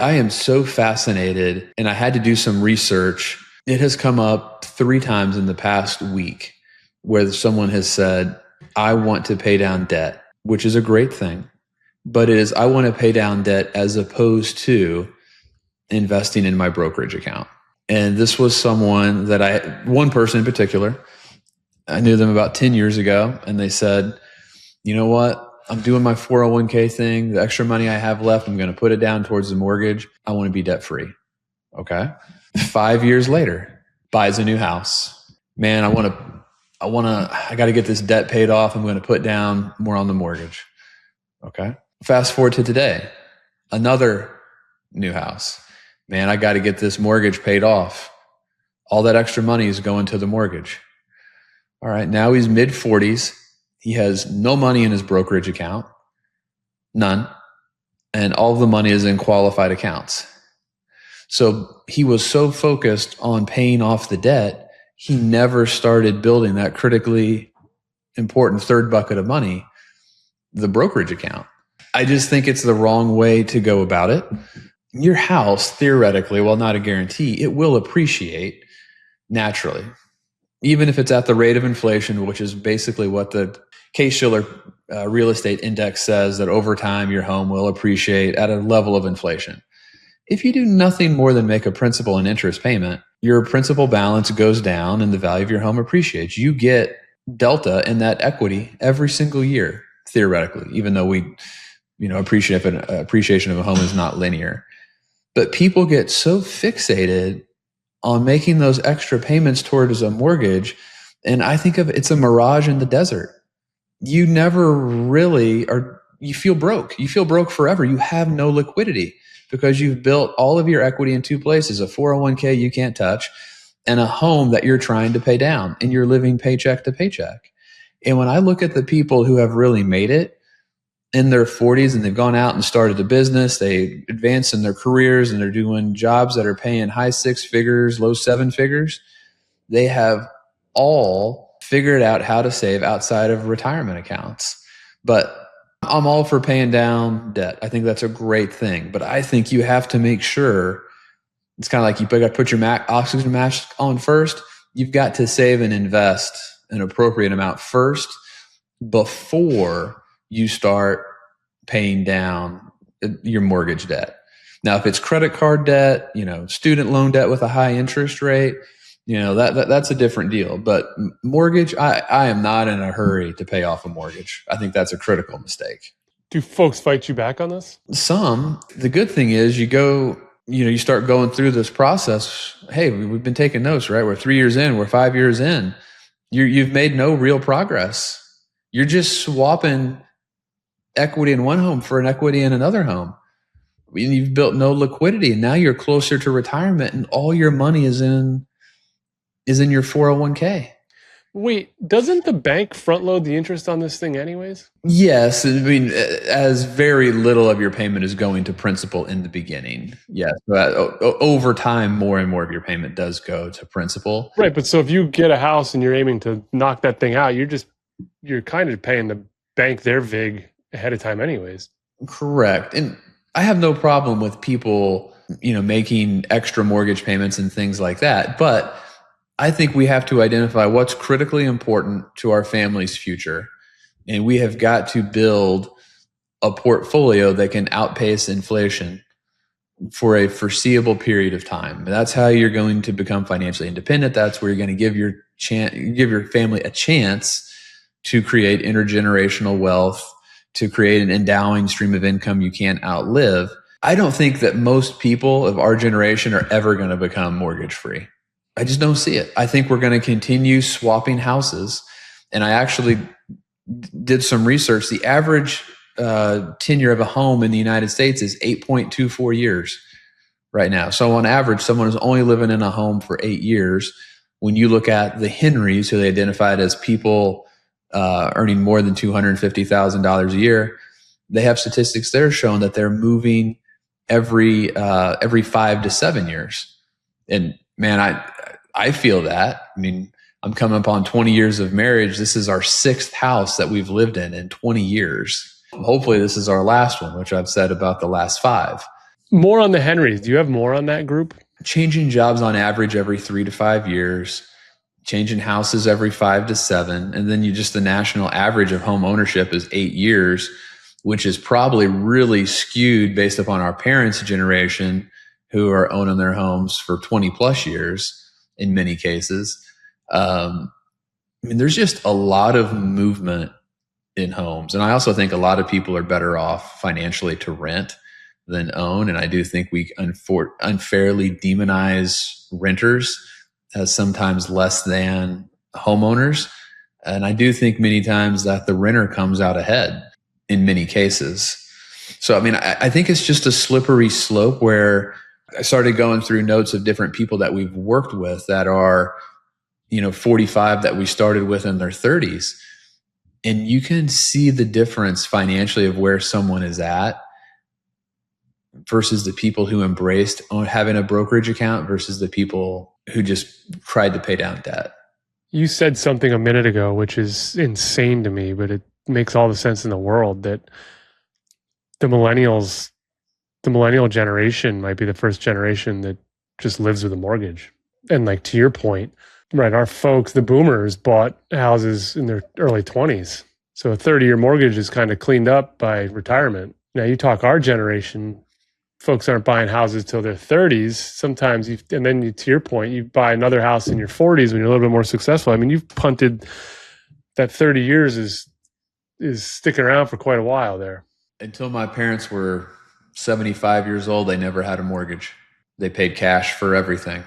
I am so fascinated, and I had to do some research. It has come up 3 times in the past week where someone has said, I want to pay down debt, which is a great thing. But it is, I want to pay down debt as opposed to investing in my brokerage account. And this was someone that one person in particular, I knew them about 10 years ago, and they said, you know what? I'm doing my 401k thing. The extra money I have left, I'm going to put it down towards the mortgage. I want to be debt free. Okay. 5 years later, buys a new house. Man, I got to get this debt paid off. I'm going to put down more on the mortgage. Okay. Fast forward to today, another new house. Man, I got to get this mortgage paid off. All that extra money is going to the mortgage. All right. Now he's mid 40s. He has no money in his brokerage account, none. And all of the money is in qualified accounts. So he was so focused on paying off the debt, he never started building that critically important third bucket of money, the brokerage account. I just think it's the wrong way to go about it. Your house, theoretically, while not a guarantee, it will appreciate naturally, even if it's at the rate of inflation, which is basically what the Case-Shiller real estate index says, that over time your home will appreciate at a level of inflation. If you do nothing more than make a principal and interest payment, your principal balance goes down and the value of your home appreciates. You get delta in that equity every single year, theoretically, even though appreciation of a home is not linear. But people get so fixated on making those extra payments towards a mortgage, and I think of it's a mirage in the desert. You never really you feel broke. You feel broke forever. You have no liquidity because you've built all of your equity in 2 places, a 401k you can't touch and a home that you're trying to pay down, and you're living paycheck to paycheck. And when I look at the people who have really made it in their 40s and they've gone out and started a business, they advance in their careers and they're doing jobs that are paying high 6 figures, low 7 figures, they have all figured out how to save outside of retirement accounts. But I'm all for paying down debt. I think that's a great thing. But I think you have to make sure, it's kind of like you got to put your oxygen mask on first. You've got to save and invest an appropriate amount first before you start paying down your mortgage debt. Now, if it's credit card debt, student loan debt with a high interest rate, that's a different deal. But mortgage, I am not in a hurry to pay off a mortgage. I think that's a critical mistake. Do folks fight you back on this? Some. The good thing is you start going through this process. Hey, we've been taking notes, right? We're 3 years in, we're 5 years in. You've made no real progress. You're just swapping equity in one home for an equity in another home. You've built no liquidity, and now you're closer to retirement, and all your money is in your 401k. Wait, doesn't the bank front load the interest on this thing anyways? Yes. As very little of your payment is going to principal in the beginning. Yes. But over time, more and more of your payment does go to principal. Right. But so if you get a house and you're aiming to knock that thing out, you're kind of paying the bank their VIG ahead of time anyways. Correct. And I have no problem with people, making extra mortgage payments and things like that. But I think we have to identify what's critically important to our family's future. And we have got to build a portfolio that can outpace inflation for a foreseeable period of time. That's how you're going to become financially independent. That's where you're going to give your family a chance to create intergenerational wealth, to create an endowing stream of income you can't outlive. I don't think that most people of our generation are ever going to become mortgage free. I just don't see it. I think we're going to continue swapping houses. And I actually did some research. The average tenure of a home in the United States is 8.24 years right now. So on average, someone is only living in a home for 8 years. When you look at the Henrys, who they identified as people earning more than $250,000 a year, they have statistics there showing that they're moving every 5 to 7 years. And man, I feel that. I'm coming up on 20 years of marriage. This is our 6th house that we've lived in 20 years. Hopefully this is our last one, which I've said about the last 5. More on the Henrys. Do you have more on that group? Changing jobs on average every 3 to 5 years, changing houses every 5 to 7. And then the national average of home ownership is 8 years, which is probably really skewed based upon our parents' generation who are owning their homes for 20 plus years in many cases. There's just a lot of movement in homes. And I also think a lot of people are better off financially to rent than own. And I do think we unfairly demonize renters as sometimes less than homeowners. And I do think many times that the renter comes out ahead in many cases. So, I think it's just a slippery slope where I started going through notes of different people that we've worked with that are, 45 that we started with in their 30s. And you can see the difference financially of where someone is at versus the people who embraced having a brokerage account versus the people who just tried to pay down debt. You said something a minute ago, which is insane to me, but it makes all the sense in the world, that the millennial generation might be the first generation that just lives with a mortgage. And like, to your point, right, our folks, the boomers, bought houses in their early 20s. So a 30-year mortgage is kind of cleaned up by retirement. Now you talk our generation, folks aren't buying houses till their 30s. Sometimes to your point, you buy another house in your 40s when you're a little bit more successful. You've punted that 30 years is sticking around for quite a while there. Until my parents were 75 years old, they never had a mortgage. They paid cash for everything.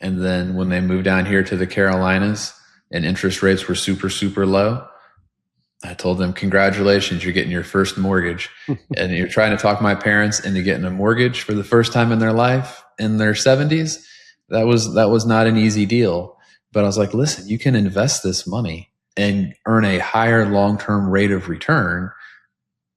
And then when they moved down here to the Carolinas and interest rates were super, super low, I told them, congratulations, you're getting your first mortgage. And you're trying to talk my parents into getting a mortgage for the first time in their life in their 70s. That was not an easy deal. But I was like, listen, you can invest this money and earn a higher long-term rate of return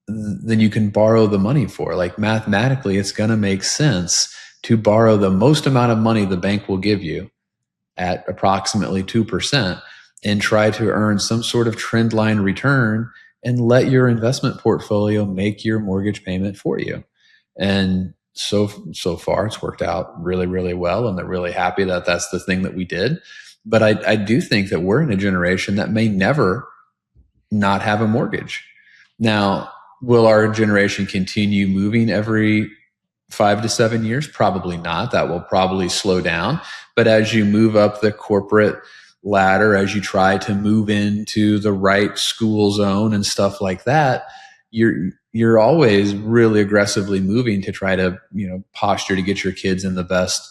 than you can borrow the money for. Like, mathematically, it's going to make sense to borrow the most amount of money the bank will give you at approximately 2% and try to earn some sort of trend line return and let your investment portfolio make your mortgage payment for you. And so far it's worked out really, really well. And they're really happy that that's the thing that we did. But I do think that we're in a generation that may never not have a mortgage. Now, will our generation continue moving every 5 to 7 years? Probably not. That will probably slow down. But as you move up the corporate ladder, as you try to move into the right school zone and stuff like that, you're always really aggressively moving to try to, posture to get your kids in the best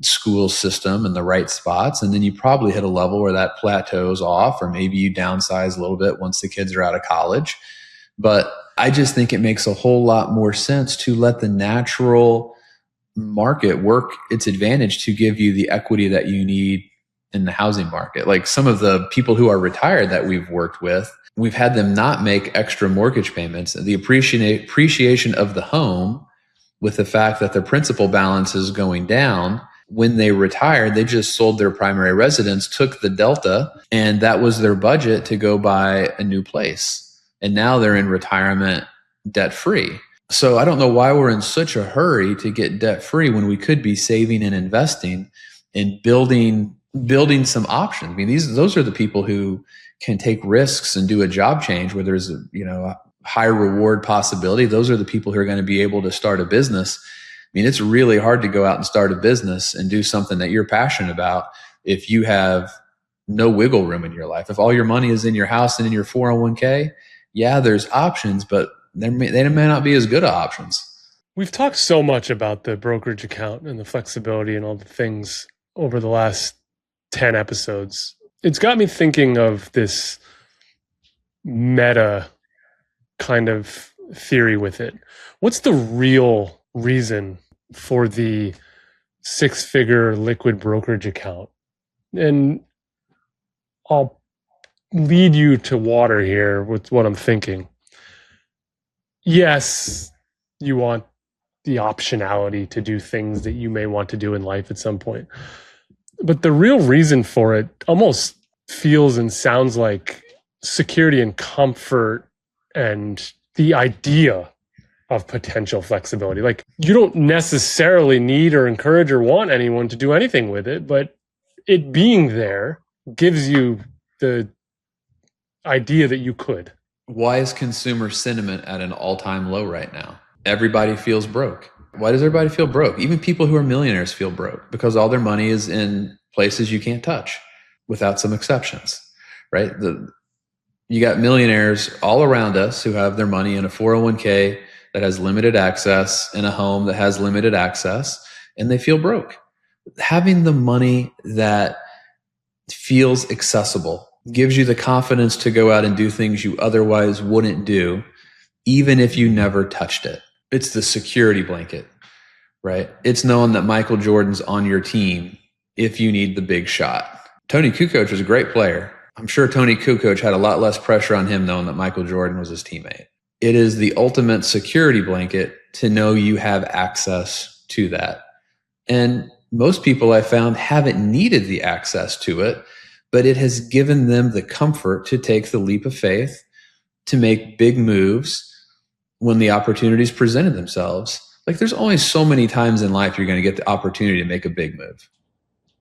school system and the right spots. And then you probably hit a level where that plateaus off, or maybe you downsize a little bit once the kids are out of college. But I just think it makes a whole lot more sense to let the natural market work its advantage to give you the equity that you need in the housing market. Like, some of the people who are retired that we've worked with, we've had them not make extra mortgage payments. The appreciation of the home, with the fact that their principal balance is going down, when they retired, they just sold their primary residence, took the delta, and that was their budget to go buy a new place. And now they're in retirement debt free. So I don't know why we're in such a hurry to get debt free when we could be saving and investing and building some options. Those are the people who can take risks and do a job change where there's a high reward possibility. Those are the people who are going to be able to start a business. It's really hard to go out and start a business and do something that you're passionate about if you have no wiggle room in your life. If all your money is in your house and in your 401k, yeah, there's options, but they may not be as good of options. We've talked so much about the brokerage account and the flexibility and all the things over the last 10 episodes. It's got me thinking of this meta kind of theory with it. What's the real reason for the 6-figure liquid brokerage account? And I'll lead you to water here with what I'm thinking. Yes, you want the optionality to do things that you may want to do in life at some point. But the real reason for it almost feels and sounds like security and comfort and the idea of potential flexibility. Like, you don't necessarily need or encourage or want anyone to do anything with it, but it being there gives you the idea that you could. Why is consumer sentiment at an all-time low right now? Everybody feels broke. Why does everybody feel broke? Even people who are millionaires feel broke because all their money is in places you can't touch, without some exceptions, right? You got millionaires all around us who have their money in a 401k that has limited access, in a home that has limited access, and they feel broke. Having the money that feels accessible gives you the confidence to go out and do things you otherwise wouldn't do, even if you never touched it. It's the security blanket, right? It's knowing that Michael Jordan's on your team if you need the big shot. Tony Kukoc was a great player. I'm sure Tony Kukoc had a lot less pressure on him knowing that Michael Jordan was his teammate. It is the ultimate security blanket to know you have access to that. And most people I found haven't needed the access to it, but it has given them the comfort to take the leap of faith, to make big moves when the opportunities presented themselves. Like, there's only so many times in life you're going to get the opportunity to make a big move.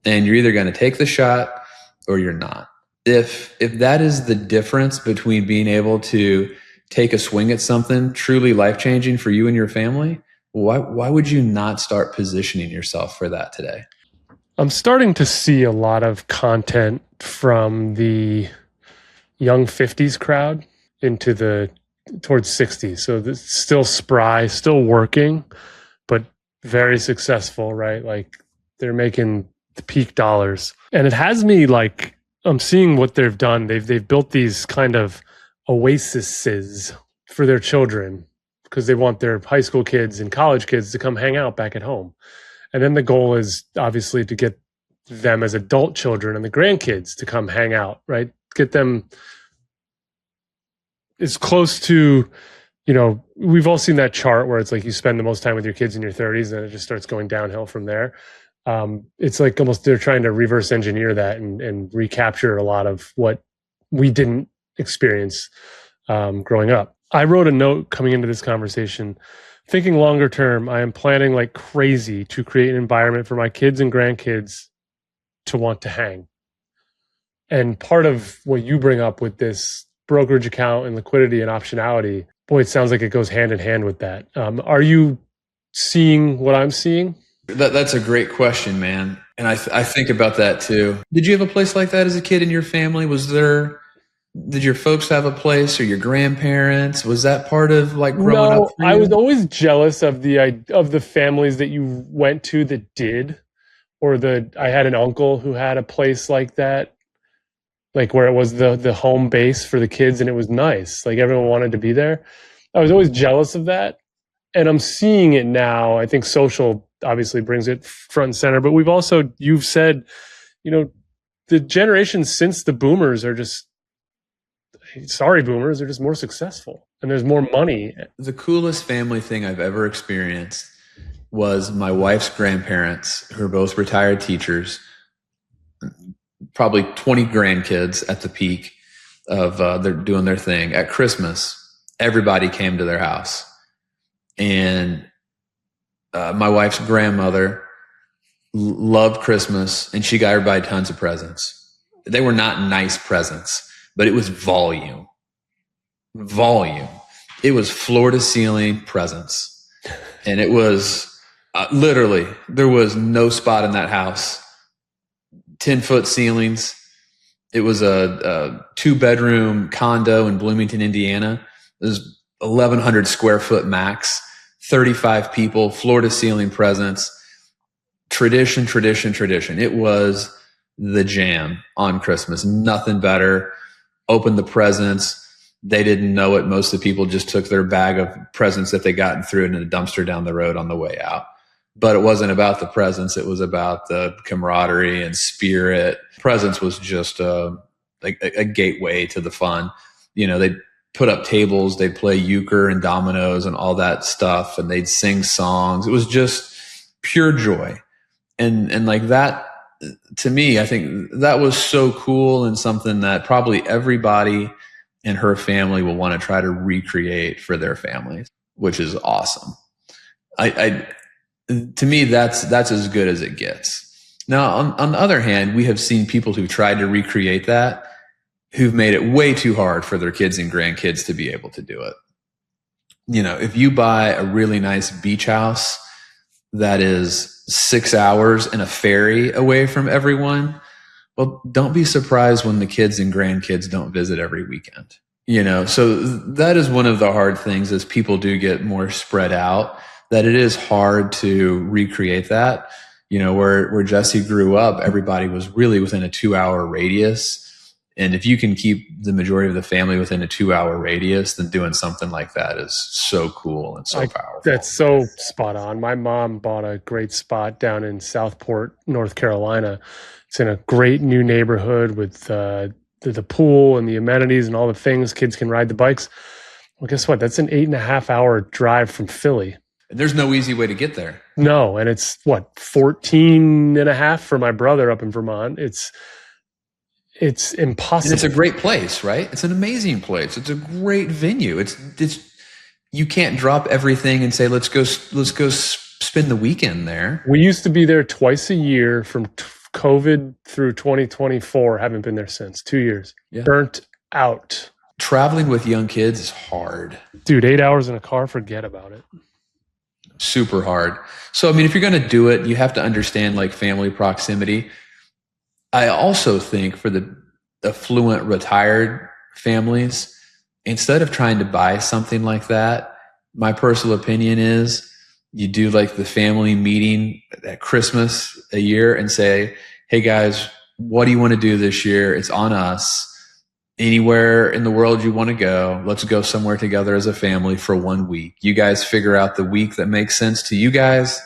And you're either going to take the shot or you're not. If that is the difference between being able to take a swing at something truly life-changing for you and your family, why would you not start positioning yourself for that today? I'm starting to see a lot of content from the young 50s crowd into towards 60s. So it's still spry, still working, but very successful, right? Like, they're making the peak dollars. And it has me like, I'm seeing what they've done. They've built these kind of oases for their children because they want their high school kids and college kids to come hang out back at home. And then the goal is obviously to get them as adult children and the grandkids to come hang out, right? Get them as close to, we've all seen that chart where it's like you spend the most time with your kids in your 30s and it just starts going downhill from there. It's like almost they're trying to reverse engineer that and recapture a lot of what we didn't experience growing up. I wrote a note coming into this conversation, thinking longer term, I am planning like crazy to create an environment for my kids and grandkids to want to hang. And part of what you bring up with this brokerage account and liquidity and optionality, boy, it sounds like it goes hand in hand with that. Are you seeing what I'm seeing? That's a great question, man. And I think about that too. Did you have a place like that as a kid in your family? Did your folks have a place, or your grandparents? Was that part of like growing up for you? I was always jealous of the families that you went to that did, or I had an uncle who had a place like that, like where it was the home base for the kids and it was nice. Like, everyone wanted to be there. I was always jealous of that. And I'm seeing it now. I think social obviously brings it front and center, but you've said, the generations since the boomers are just, boomers are just more successful and there's more money. The coolest family thing I've ever experienced was my wife's grandparents, who are both retired teachers, probably 20 grandkids at the peak of they're doing their thing. At Christmas, everybody came to their house. And my wife's grandmother loved Christmas, and she got everybody tons of presents. They were not nice presents, but it was volume. It was floor to ceiling presents. And it was literally, there was no spot in that house. 10-foot ceilings. It was a 2-bedroom condo in Bloomington, Indiana. It was 1,100 square foot max. 35 people, floor to ceiling presents, tradition. It was the jam on Christmas. Nothing better. Opened the presents. They didn't know it. Most of the people just took their bag of presents that they got and threw it in a dumpster down the road on the way out. But it wasn't about the presents. It was about the camaraderie and spirit. Presents was just a gateway to the fun. They'd put up tables, they'd play euchre and dominoes and all that stuff, and they'd sing songs. It was just pure joy. And like that, to me, I think that was so cool, and something that probably everybody in her family will want to try to recreate for their families. which is awesome. To me, that's as good as it gets. Now, on the other hand, we have seen people who've tried to recreate that, who've made it way too hard for their kids and grandkids to be able to do it. You know, if you buy a really nice beach house that is 6 hours in a ferry away from everyone, well, don't be surprised when the kids and grandkids don't visit every weekend. You know, so that is one of the hard things as people do get more spread out, that it is hard to recreate that. You know, where Jesse grew up, everybody was really within a 2-hour radius. And if you can keep the majority of the family within a 2-hour radius, then doing something like that is so cool and so powerful. That's so spot on. My mom bought a great spot down in Southport, North Carolina. It's in a great new neighborhood with the pool and the amenities and all the things. Kids can ride the bikes. Well, guess what? That's an 8.5-hour drive from Philly. And there's no easy way to get there. No. And it's 14 and a half for my brother up in Vermont. It's impossible. And it's a great place, right? It's an amazing place. It's a great venue. It's you can't drop everything and say, let's go spend the weekend there. We used to be there twice a year from COVID through 2024. Haven't been there since 2 years. Yeah. Burnt out. Traveling with young kids is hard. Dude, 8 hours in a car, forget about it. Super hard. So, I mean, if you're going to do it, you have to understand like family proximity. I also think for the affluent retired families, instead of trying to buy something like that, my personal opinion is you do like the family meeting at Christmas a year and say, hey guys, what do you want to do this year? It's on us. Anywhere in the world you want to go, let's go somewhere together as a family for 1 week. You guys figure out the week that makes sense to you guys.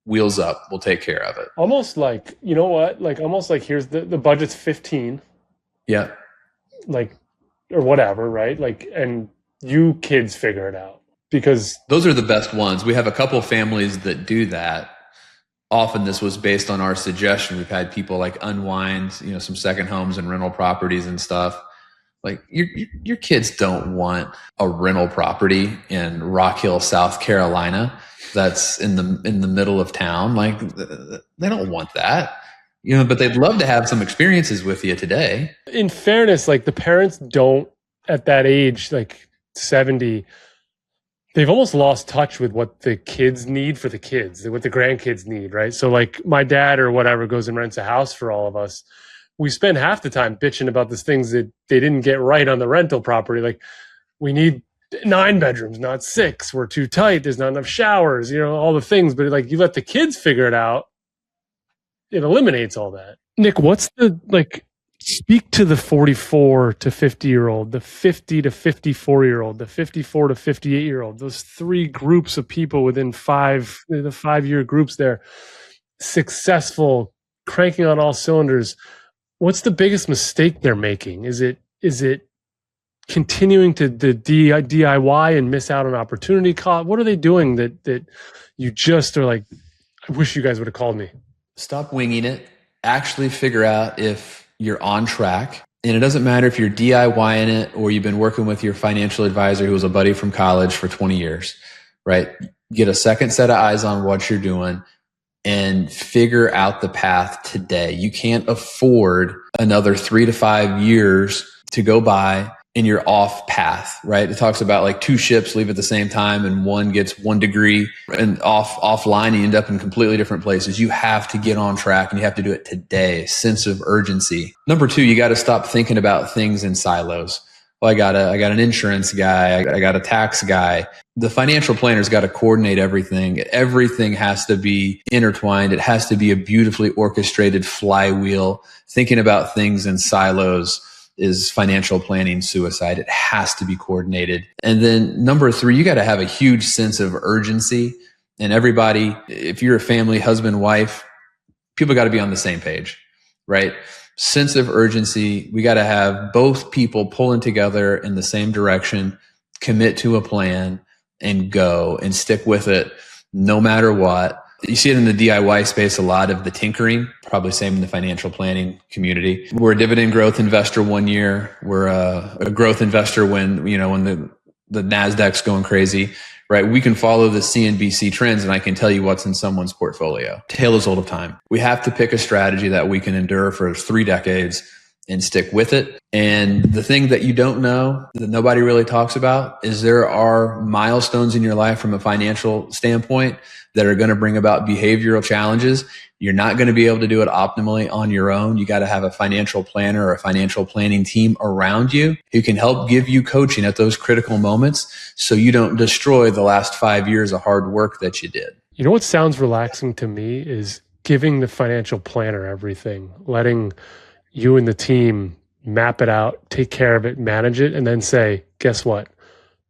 Wheels up. We'll take care of it. Almost like, you know what? Like almost like here's the budget's 15. Yeah. Like, or whatever, right? Like, and you kids figure it out, because those are the best ones. We have a couple families that do that. Often this was based on our suggestion. We've had people like unwind, you know, some second homes and rental properties and stuff. Like your kids don't want a rental property in Rock Hill, South Carolina, that's in the middle of town. Like they don't want that, you know, but they'd love to have some experiences with you today. In fairness, like the parents don't at that age, like 70, they've almost lost touch with what the kids need for the kids, what the grandkids need, right? So like my dad or whatever goes and rents a house for all of us. We spend half the time bitching about these things that they didn't get right on the rental property. Like we need 9 bedrooms, not 6. We're too tight. There's not enough showers, you know, all the things. But like you let the kids figure it out, it eliminates all that. Nick, what's the, like, speak to the 44 to 50-year-old, the 50 to 54-year-old, the 54 to 58-year-old, those 3 groups of people within the 5-year groups there, successful, cranking on all cylinders. What's the biggest mistake they're making? Is it continuing to the DIY and miss out on opportunity cost? What are they doing that you just are like, I wish you guys would have called me? Stop winging it. Actually figure out if you're on track. And it doesn't matter if you're DIYing it or you've been working with your financial advisor who was a buddy from college for 20 years, right? Get a second set of eyes on what you're doing and figure out the path today. You can't afford another 3 to 5 years to go by and you're off path, right? It talks about like 2 ships leave at the same time and one gets 1 degree and offline and you end up in completely different places. You have to get on track and you have to do it today. Sense of urgency. Number 2, you got to stop thinking about things in silos. Well, I got an insurance guy. I got a tax guy. The financial planner's got to coordinate everything. Everything has to be intertwined. It has to be a beautifully orchestrated flywheel. Thinking about things in silos is financial planning suicide. It has to be coordinated. And then number 3, you got to have a huge sense of urgency. And everybody, if you're a family, husband, wife, people got to be on the same page, right? Sense of urgency. We got to have both people pulling together in the same direction, commit to a plan and go and stick with it no matter what. You see it in the DIY space, a lot of the tinkering, probably same in the financial planning community. We're a dividend growth investor 1 year. We're a growth investor when the the NASDAQ's going crazy, right? We can follow the CNBC trends and I can tell you what's in someone's portfolio. Tale as old of time. We have to pick a strategy that we can endure for 3 decades and stick with it. And the thing that you don't know, that nobody really talks about, is there are milestones in your life from a financial standpoint that are going to bring about behavioral challenges. You're not going to be able to do it optimally on your own. You got to have a financial planner or a financial planning team around you who can help give you coaching at those critical moments so you don't destroy the last 5 years of hard work that you did. You know what sounds relaxing to me is giving the financial planner everything, letting you and the team map it out, take care of it, manage it, and then say, guess what?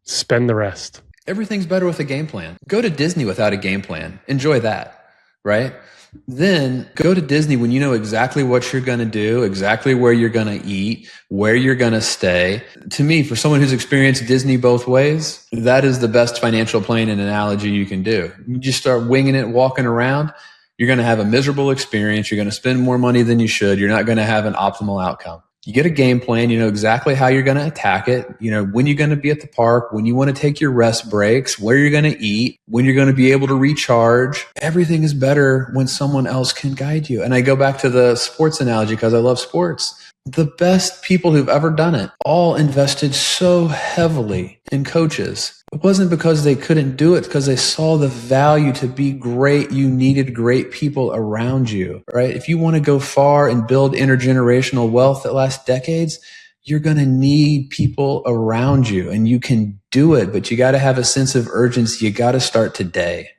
Spend the rest. Everything's better with a game plan. Go to Disney without a game plan. Enjoy that, right? Then go to Disney when you know exactly what you're going to do, exactly where you're going to eat, where you're going to stay. To me, for someone who's experienced Disney both ways, that is the best financial planning analogy you can do. You just start winging it, walking around. You're going to have a miserable experience. You're going to spend more money than you should. You're not going to have an optimal outcome. You get a game plan. You know exactly how you're going to attack it. You know when you're going to be at the park, when you want to take your rest breaks, where you're going to eat, when you're going to be able to recharge. Everything is better when someone else can guide you. And I go back to the sports analogy because I love sports. The best people who've ever done it all invested so heavily in coaches. It wasn't because they couldn't do it, because they saw the value to be great. You needed great people around you, right? If you want to go far and build intergenerational wealth that lasts decades, you're going to need people around you, and you can do it, but you got to have a sense of urgency. You got to start today.